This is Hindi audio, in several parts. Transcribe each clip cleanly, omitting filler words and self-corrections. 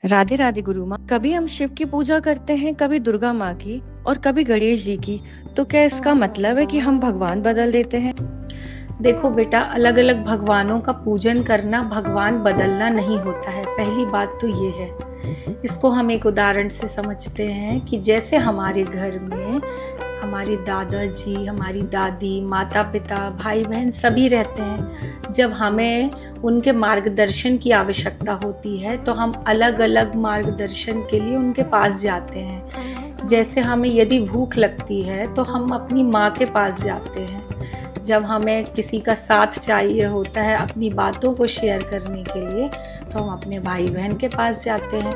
राधे राधे गुरु माँ। कभी हम शिव की पूजा करते हैं, कभी दुर्गा माँ की और कभी गणेश जी की। तो क्या इसका मतलब है कि हम भगवान बदल देते हैं? देखो बेटा, अलग अलग भगवानों का पूजन करना भगवान बदलना नहीं होता है। पहली बात तो ये है। इसको हम एक उदाहरण से समझते हैं कि जैसे हमारे घर में हमारे दादाजी, हमारी दादी, माता पिता, भाई बहन सभी रहते हैं। जब हमें उनके मार्गदर्शन की आवश्यकता होती है तो हम अलग अलग मार्गदर्शन के लिए उनके पास जाते हैं। जैसे हमें यदि भूख लगती है तो हम अपनी माँ के पास जाते हैं। जब हमें किसी का साथ चाहिए होता है अपनी बातों को शेयर करने के लिए तो हम अपने भाई बहन के पास जाते हैं।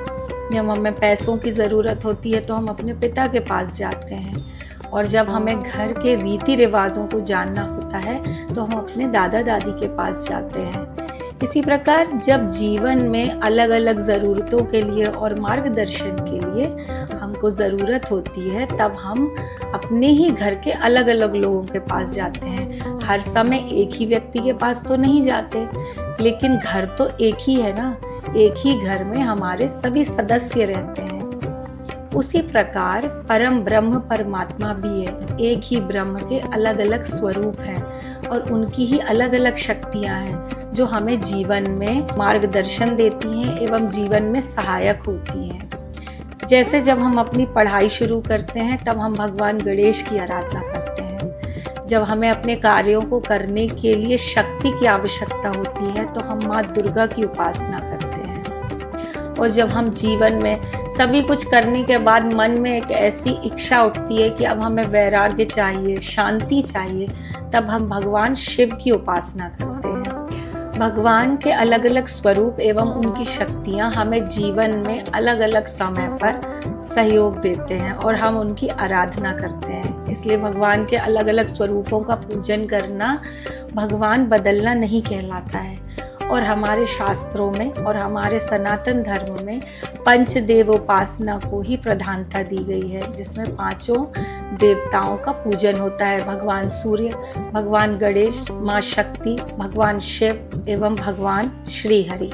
जब हमें पैसों की ज़रूरत होती है तो हम अपने पिता के पास जाते हैं। और जब हमें घर के रीति रिवाजों को जानना होता है तो हम अपने दादा दादी के पास जाते हैं। इसी प्रकार जब जीवन में अलग अलग ज़रूरतों के लिए और मार्गदर्शन के लिए हमको ज़रूरत होती है तब हम अपने ही घर के अलग अलग लोगों के पास जाते हैं। हर समय एक ही व्यक्ति के पास तो नहीं जाते, लेकिन घर तो एक ही है ना। एक ही घर में हमारे सभी सदस्य रहते हैं। उसी प्रकार परम ब्रह्म परमात्मा भी है। एक ही ब्रह्म के अलग अलग स्वरूप हैं और उनकी ही अलग अलग शक्तियां हैं जो हमें जीवन में मार्गदर्शन देती हैं एवं जीवन में सहायक होती हैं। जैसे जब हम अपनी पढ़ाई शुरू करते हैं तब हम भगवान गणेश की आराधना करते हैं। जब हमें अपने कार्यों को करने के लिए शक्ति की आवश्यकता होती है तो हम माँ दुर्गा की उपासना करते हैं। और जब हम जीवन में सभी कुछ करने के बाद मन में एक ऐसी इच्छा उठती है कि अब हमें वैराग्य चाहिए, शांति चाहिए, तब हम भगवान शिव की उपासना करते हैं। भगवान के अलग अलग स्वरूप एवं उनकी शक्तियाँ हमें जीवन में अलग अलग समय पर सहयोग देते हैं और हम उनकी आराधना करते हैं। इसलिए भगवान के अलग अलग स्वरूपों का पूजन करना भगवान बदलना नहीं कहलाता है। और हमारे शास्त्रों में और हमारे सनातन धर्म में पंचदेव उपासना को ही प्रधानता दी गई है, जिसमें 5 देवताओं का पूजन होता है। भगवान सूर्य, भगवान गणेश, माँ शक्ति, भगवान शिव एवं भगवान श्री हरि।